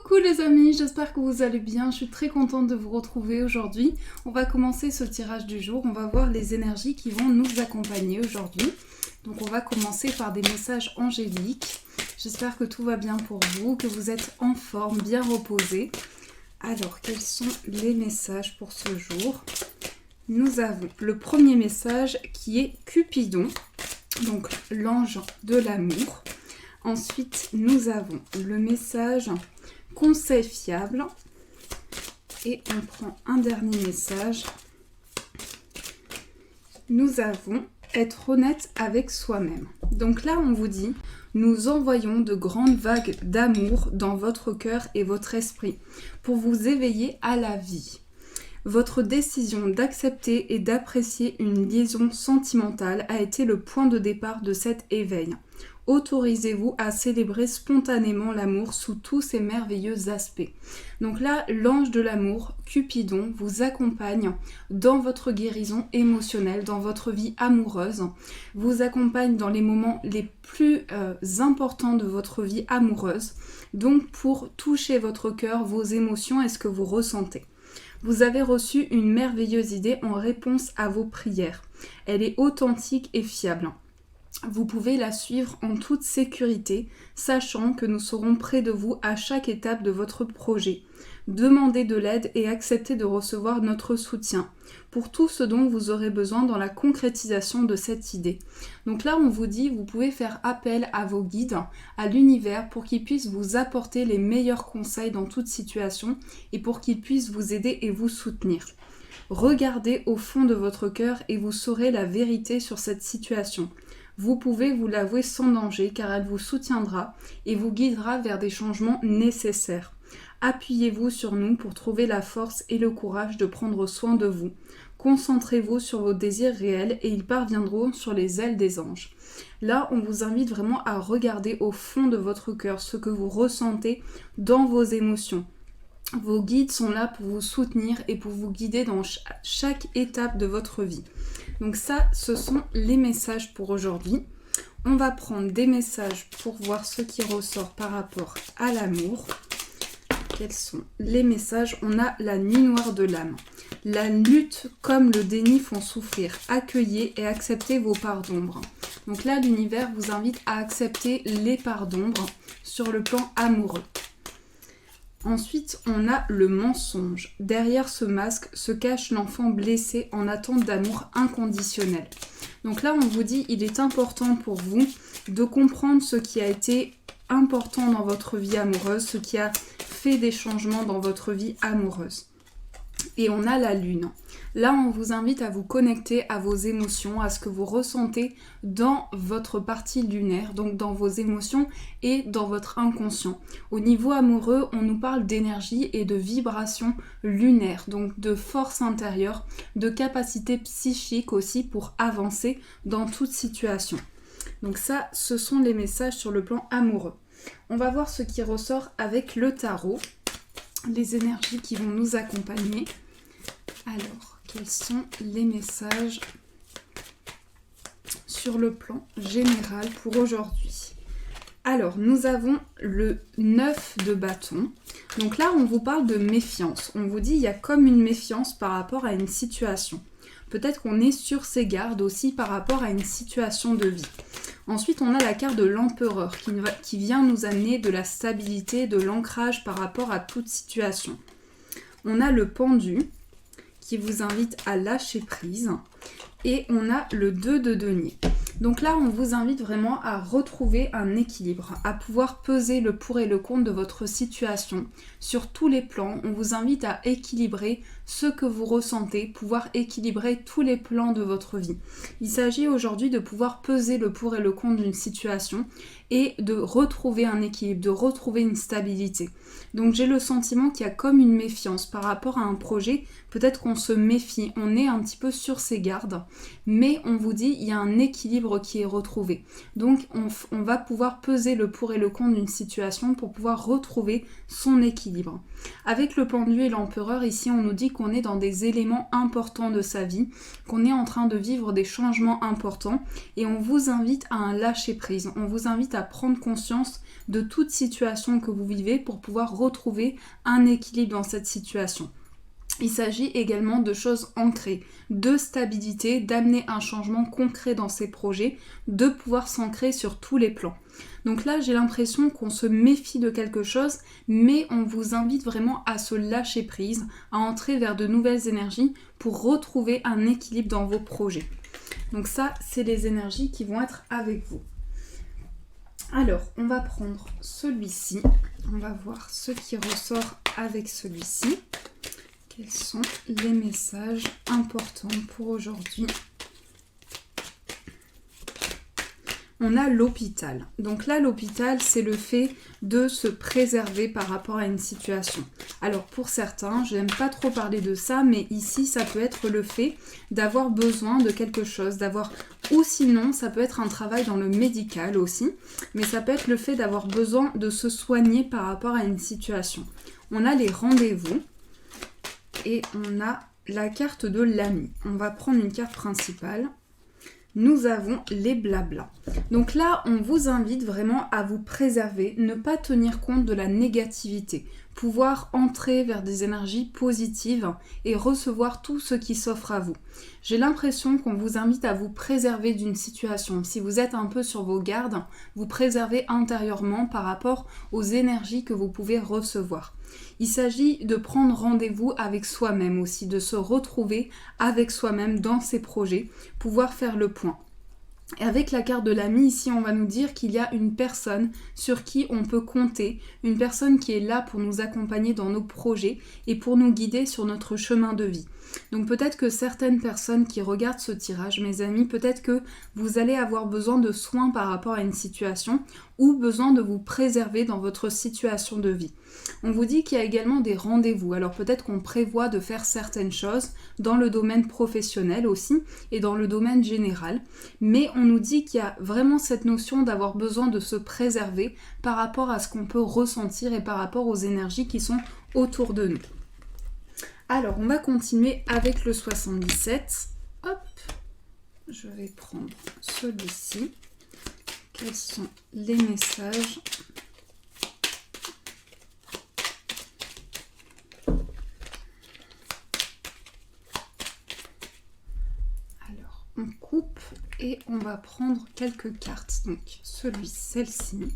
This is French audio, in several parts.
Coucou les amis, j'espère que vous allez bien, je suis très contente de vous retrouver aujourd'hui. On va commencer ce tirage du jour, on va voir les énergies qui vont nous accompagner aujourd'hui. Donc on va commencer par des messages angéliques. J'espère que tout va bien pour vous, que vous êtes en forme, bien reposés. Alors, quels sont les messages pour ce jour? Nous avons le premier message qui est Cupidon, donc l'ange de l'amour. Ensuite, nous avons le message conseil fiable. Et on prend un dernier message. Nous avons être honnête avec soi-même. Donc là, on vous dit, nous envoyons de grandes vagues d'amour dans votre cœur et votre esprit pour vous éveiller à la vie. Votre décision d'accepter et d'apprécier une liaison sentimentale a été le point de départ de cet éveil. Autorisez-vous à célébrer spontanément l'amour sous tous ses merveilleux aspects. Donc là, l'ange de l'amour, Cupidon, vous accompagne dans votre guérison émotionnelle, dans votre vie amoureuse, vous accompagne dans les moments les plus importants de votre vie amoureuse, donc pour toucher votre cœur, vos émotions et ce que vous ressentez. Vous avez reçu une merveilleuse idée en réponse à vos prières. Elle est authentique et fiable. Vous pouvez la suivre en toute sécurité, sachant que nous serons près de vous à chaque étape de votre projet. Demandez de l'aide et acceptez de recevoir notre soutien pour tout ce dont vous aurez besoin dans la concrétisation de cette idée. Donc là, on vous dit, vous pouvez faire appel à vos guides, à l'univers, pour qu'ils puissent vous apporter les meilleurs conseils dans toute situation et pour qu'ils puissent vous aider et vous soutenir. Regardez au fond de votre cœur et vous saurez la vérité sur cette situation. Vous pouvez vous l'avouer sans danger car elle vous soutiendra et vous guidera vers des changements nécessaires. Appuyez-vous sur nous pour trouver la force et le courage de prendre soin de vous. Concentrez-vous sur vos désirs réels et ils parviendront sur les ailes des anges. Là, on vous invite vraiment à regarder au fond de votre cœur ce que vous ressentez dans vos émotions. Vos guides sont là pour vous soutenir et pour vous guider dans chaque étape de votre vie. Donc ça, ce sont les messages pour aujourd'hui. On va prendre des messages pour voir ce qui ressort par rapport à l'amour. Quels sont les messages? On a la nuit noire de l'âme. La lutte comme le déni font souffrir. Accueillez et acceptez vos parts d'ombre. Donc là, l'univers vous invite à accepter les parts d'ombre sur le plan amoureux. Ensuite, on a le mensonge. Derrière ce masque se cache l'enfant blessé en attente d'amour inconditionnel. Donc là, on vous dit, il est important pour vous de comprendre ce qui a été important dans votre vie amoureuse, ce qui a fait des changements dans votre vie amoureuse. Et on a la lune. Là, on vous invite à vous connecter à vos émotions, à ce que vous ressentez dans votre partie lunaire, donc dans vos émotions et dans votre inconscient. Au niveau amoureux, on nous parle d'énergie et de vibration lunaire, donc de force intérieure, de capacité psychique aussi pour avancer dans toute situation. Donc ça, ce sont les messages sur le plan amoureux. On va voir ce qui ressort avec le tarot, les énergies qui vont nous accompagner. Alors, quels sont les messages sur le plan général pour aujourd'hui? Alors, nous avons le 9 de bâton. Donc là, on vous parle de méfiance. On vous dit, il y a comme une méfiance par rapport à une situation. Peut-être qu'on est sur ses gardes aussi par rapport à une situation de vie. Ensuite, on a la carte de l'empereur qui vient nous amener de la stabilité, de l'ancrage par rapport à toute situation. On a le pendu qui vous invite à lâcher prise. Et on a le 2 de denier. Donc là, on vous invite vraiment à retrouver un équilibre, à pouvoir peser le pour et le contre de votre situation sur tous les plans. On vous invite à équilibrer ce que vous ressentez, pouvoir équilibrer tous les plans de votre vie. Il s'agit aujourd'hui de pouvoir peser le pour et le contre d'une situation et de retrouver un équilibre, de retrouver une stabilité. Donc j'ai le sentiment qu'il y a comme une méfiance par rapport à un projet. Peut-être qu'on se méfie, on est un petit peu sur ses gardes, mais on vous dit il y a un équilibre l'équilibre qui est retrouvé. Donc on va pouvoir peser le pour et le contre d'une situation pour pouvoir retrouver son équilibre. Avec le pendu et l'empereur, ici on nous dit qu'on est dans des éléments importants de sa vie, qu'on est en train de vivre des changements importants et on vous invite à un lâcher prise. On vous invite à prendre conscience de toute situation que vous vivez pour pouvoir retrouver un équilibre dans cette situation. Il s'agit également de choses ancrées, de stabilité, d'amener un changement concret dans ces projets, de pouvoir s'ancrer sur tous les plans. Donc là, j'ai l'impression qu'on se méfie de quelque chose, mais on vous invite vraiment à se lâcher prise, à entrer vers de nouvelles énergies pour retrouver un équilibre dans vos projets. Donc ça, c'est les énergies qui vont être avec vous. Alors, on va prendre celui-ci. On va voir ce qui ressort avec celui-ci. Quels sont les messages importants pour aujourd'hui? On a l'hôpital. Donc là, l'hôpital, c'est le fait de se préserver par rapport à une situation. Alors pour certains, je n'aime pas trop parler de ça, mais ici, ça peut être le fait d'avoir besoin de quelque chose, ou sinon, ça peut être un travail dans le médical aussi, mais ça peut être le fait d'avoir besoin de se soigner par rapport à une situation. On a les rendez-vous. Et on a la carte de l'ami. On va prendre une carte principale. Nous avons les blablas. Donc là, on vous invite vraiment à vous préserver, ne pas tenir compte de la négativité, pouvoir entrer vers des énergies positives et recevoir tout ce qui s'offre à vous. J'ai l'impression qu'on vous invite à vous préserver d'une situation. Si vous êtes un peu sur vos gardes, vous préservez intérieurement par rapport aux énergies que vous pouvez recevoir. Il s'agit de prendre rendez-vous avec soi-même aussi, de se retrouver avec soi-même dans ses projets, pouvoir faire le point. Et avec la carte de l'ami, ici, on va nous dire qu'il y a une personne sur qui on peut compter, une personne qui est là pour nous accompagner dans nos projets et pour nous guider sur notre chemin de vie. Donc peut-être que certaines personnes qui regardent ce tirage, mes amis, peut-être que vous allez avoir besoin de soins par rapport à une situation ou besoin de vous préserver dans votre situation de vie. On vous dit qu'il y a également des rendez-vous, alors peut-être qu'on prévoit de faire certaines choses dans le domaine professionnel aussi et dans le domaine général, mais on nous dit qu'il y a vraiment cette notion d'avoir besoin de se préserver par rapport à ce qu'on peut ressentir et par rapport aux énergies qui sont autour de nous. Alors, on va continuer avec le 77. Hop, je vais prendre celui-ci. Quels sont les messages ? Alors, on coupe et on va prendre quelques cartes. Donc, celle-ci.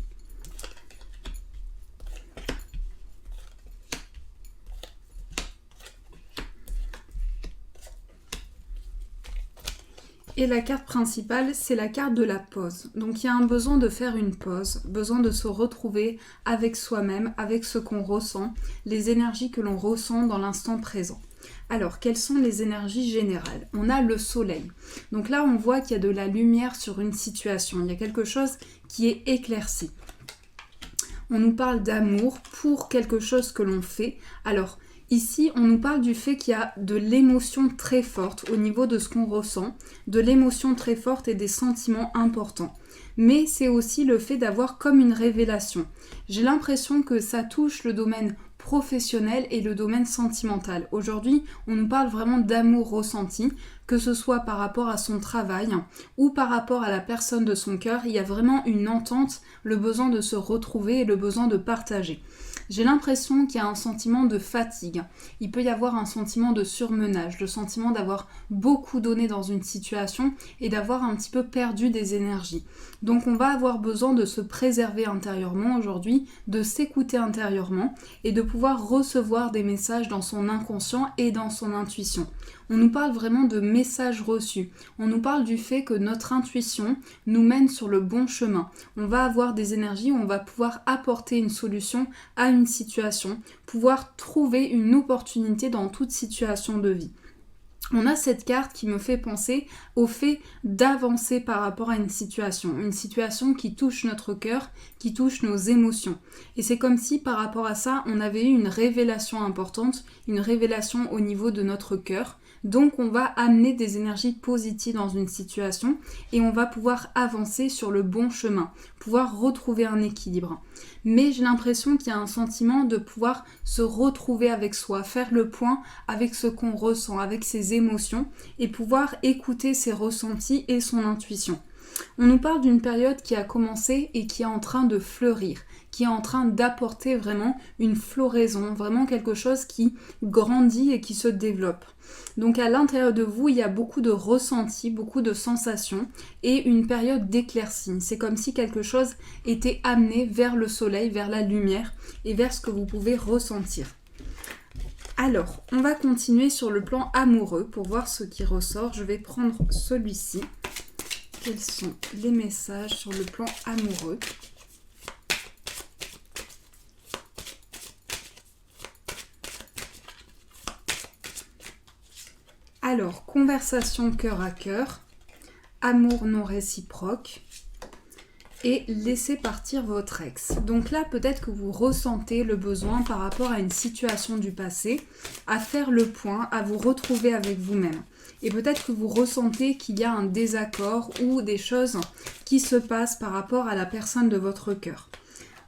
Et la carte principale, c'est la carte de la pause. Donc il y a un besoin de faire une pause, besoin de se retrouver avec soi-même, avec ce qu'on ressent, les énergies que l'on ressent dans l'instant présent. Alors, quelles sont les énergies générales ? On a le soleil. Donc là, on voit qu'il y a de la lumière sur une situation. Il y a quelque chose qui est éclairci. On nous parle d'amour pour quelque chose que l'on fait. Alors, ici, on nous parle du fait qu'il y a de l'émotion très forte au niveau de ce qu'on ressent, de l'émotion très forte et des sentiments importants. Mais c'est aussi le fait d'avoir comme une révélation. J'ai l'impression que ça touche le domaine professionnel et le domaine sentimental. Aujourd'hui, on nous parle vraiment d'amour ressenti, que ce soit par rapport à son travail ou par rapport à la personne de son cœur. Il y a vraiment une entente, le besoin de se retrouver et le besoin de partager. J'ai l'impression qu'il y a un sentiment de fatigue. Il peut y avoir un sentiment de surmenage, le sentiment d'avoir beaucoup donné dans une situation et d'avoir un petit peu perdu des énergies. Donc on va avoir besoin de se préserver intérieurement aujourd'hui, de s'écouter intérieurement et de pouvoir recevoir des messages dans son inconscient et dans son intuition. On nous parle vraiment de messages reçus. On nous parle du fait que notre intuition nous mène sur le bon chemin. On va avoir des énergies, on va pouvoir apporter une solution à une situation, pouvoir trouver une opportunité dans toute situation de vie. On a cette carte qui me fait penser au fait d'avancer par rapport à une situation qui touche notre cœur, qui touche nos émotions. Et c'est comme si par rapport à ça, on avait eu une révélation importante, une révélation au niveau de notre cœur, Donc on va amener des énergies positives dans une situation et on va pouvoir avancer sur le bon chemin, pouvoir retrouver un équilibre. Mais j'ai l'impression qu'il y a un sentiment de pouvoir se retrouver avec soi, faire le point avec ce qu'on ressent, avec ses émotions et pouvoir écouter ses ressentis et son intuition. On nous parle d'une période qui a commencé et qui est en train de fleurir, qui est en train d'apporter vraiment une floraison, vraiment quelque chose qui grandit et qui se développe. Donc à l'intérieur de vous, il y a beaucoup de ressentis, beaucoup de sensations et une période d'éclaircie. C'est comme si quelque chose était amené vers le soleil, vers la lumière et vers ce que vous pouvez ressentir. Alors, on va continuer sur le plan amoureux pour voir ce qui ressort. Je vais prendre celui-ci. Quels sont les messages sur le plan amoureux ? Alors, conversation cœur à cœur, amour non réciproque et laissez partir votre ex. Donc là, peut-être que vous ressentez le besoin par rapport à une situation du passé, à faire le point, à vous retrouver avec vous-même. Et peut-être que vous ressentez qu'il y a un désaccord ou des choses qui se passent par rapport à la personne de votre cœur.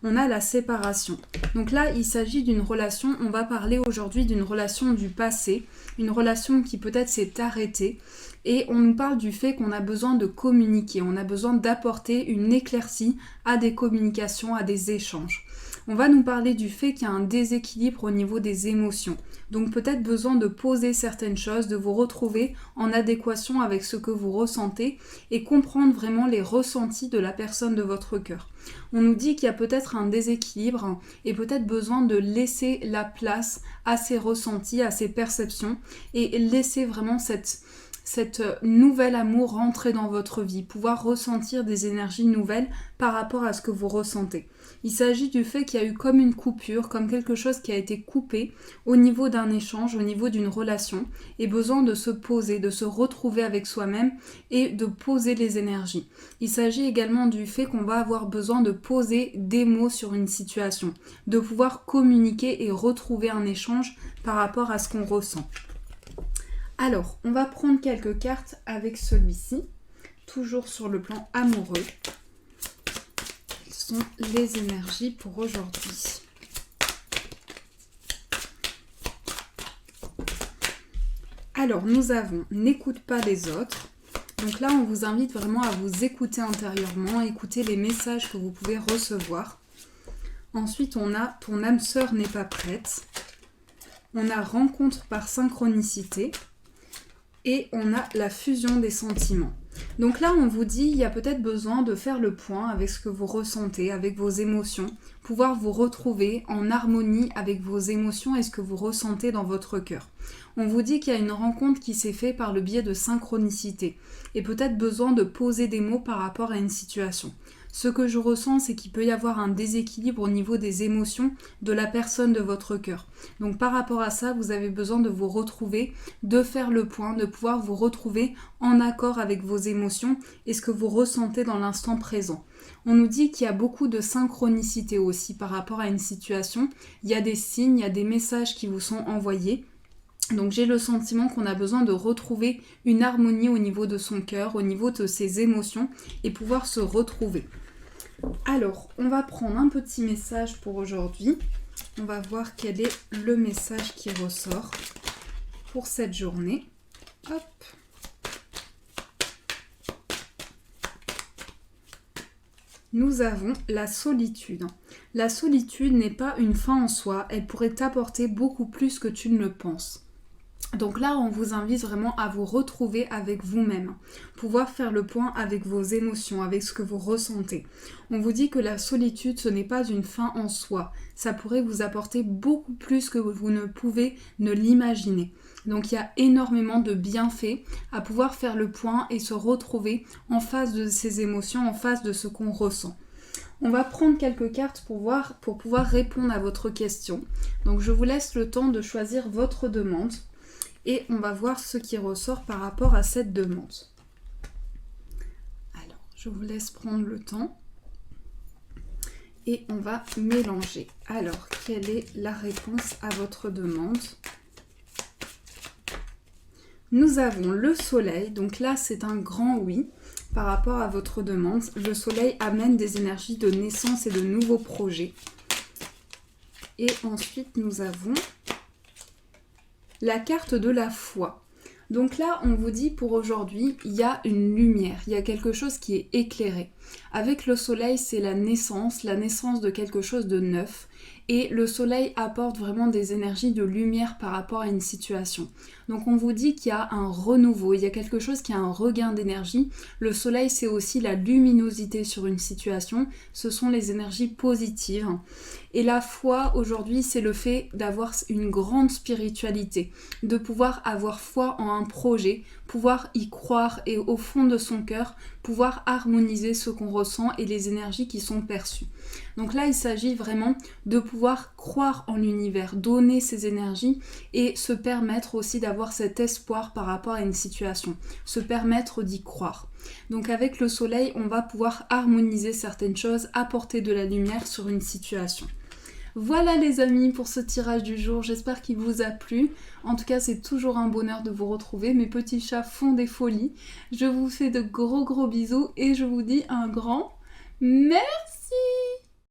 On a la séparation. Donc là, il s'agit d'une relation, on va parler aujourd'hui d'une relation du passé, une relation qui peut-être s'est arrêtée et on nous parle du fait qu'on a besoin de communiquer, on a besoin d'apporter une éclaircie à des communications, à des échanges. On va nous parler du fait qu'il y a un déséquilibre au niveau des émotions. Donc peut-être besoin de poser certaines choses, de vous retrouver en adéquation avec ce que vous ressentez et comprendre vraiment les ressentis de la personne de votre cœur. On nous dit qu'il y a peut-être un déséquilibre et peut-être besoin de laisser la place à ces ressentis, à ces perceptions et laisser vraiment cette nouvel amour rentrer dans votre vie, pouvoir ressentir des énergies nouvelles par rapport à ce que vous ressentez. Il s'agit du fait qu'il y a eu comme une coupure, comme quelque chose qui a été coupé au niveau d'un échange, au niveau d'une relation, et besoin de se poser, de se retrouver avec soi-même et de poser les énergies. Il s'agit également du fait qu'on va avoir besoin de poser des mots sur une situation, de pouvoir communiquer et retrouver un échange par rapport à ce qu'on ressent. Alors, on va prendre quelques cartes avec celui-ci, toujours sur le plan amoureux. Quelles sont les énergies pour aujourd'hui ? Alors, nous avons « N'écoute pas les autres ». Donc là, on vous invite vraiment à vous écouter intérieurement, écouter les messages que vous pouvez recevoir. Ensuite, on a « Ton âme sœur n'est pas prête ». On a « Rencontre par synchronicité ». Et on a la fusion des sentiments. Donc là, on vous dit, il y a peut-être besoin de faire le point avec ce que vous ressentez, avec vos émotions, pouvoir vous retrouver en harmonie avec vos émotions et ce que vous ressentez dans votre cœur. On vous dit qu'il y a une rencontre qui s'est faite par le biais de synchronicité et peut-être besoin de poser des mots par rapport à une situation. Ce que je ressens, c'est qu'il peut y avoir un déséquilibre au niveau des émotions de la personne de votre cœur. Donc par rapport à ça, vous avez besoin de vous retrouver, de faire le point, de pouvoir vous retrouver en accord avec vos émotions et ce que vous ressentez dans l'instant présent. On nous dit qu'il y a beaucoup de synchronicité aussi par rapport à une situation. Il y a des signes, il y a des messages qui vous sont envoyés. Donc j'ai le sentiment qu'on a besoin de retrouver une harmonie au niveau de son cœur, au niveau de ses émotions et pouvoir se retrouver. Alors, on va prendre un petit message pour aujourd'hui. On va voir quel est le message qui ressort pour cette journée. Hop. Nous avons la solitude. La solitude n'est pas une fin en soi, elle pourrait t'apporter beaucoup plus que tu ne le penses. Donc là, on vous invite vraiment à vous retrouver avec vous-même, pouvoir faire le point avec vos émotions, avec ce que vous ressentez. On vous dit que la solitude, ce n'est pas une fin en soi. Ça pourrait vous apporter beaucoup plus que vous ne pouvez ne l'imaginer. Donc il y a énormément de bienfaits à pouvoir faire le point et se retrouver en face de ces émotions, en face de ce qu'on ressent. On va prendre quelques cartes pour pouvoir répondre à votre question. Donc je vous laisse le temps de choisir votre demande. Et on va voir ce qui ressort par rapport à cette demande. Alors, je vous laisse prendre le temps. Et on va mélanger. Alors, quelle est la réponse à votre demande ? Nous avons le soleil, donc là c'est un grand oui par rapport à votre demande. Le soleil amène des énergies de naissance et de nouveaux projets. Et ensuite nous avons la carte de la foi. Donc là, on vous dit pour aujourd'hui, il y a une lumière, il y a quelque chose qui est éclairé. Avec le soleil, c'est la naissance de quelque chose de neuf. Et le soleil apporte vraiment des énergies de lumière par rapport à une situation. Donc on vous dit qu'il y a un renouveau, il y a quelque chose qui a un regain d'énergie. Le soleil, c'est aussi la luminosité sur une situation, ce sont les énergies positives. Et la foi, aujourd'hui, c'est le fait d'avoir une grande spiritualité, de pouvoir avoir foi en un projet, pouvoir y croire et au fond de son cœur, pouvoir harmoniser ce qu'on ressent et les énergies qui sont perçues. Donc là, il s'agit vraiment de pouvoir croire en l'univers, donner ses énergies et se permettre aussi d'avoir cet espoir par rapport à une situation, se permettre d'y croire. Donc avec le soleil, on va pouvoir harmoniser certaines choses, apporter de la lumière sur une situation. Voilà les amis pour ce tirage du jour, j'espère qu'il vous a plu. En tout cas, c'est toujours un bonheur de vous retrouver. Mes petits chats font des folies. Je vous fais de gros bisous et je vous dis un grand merci.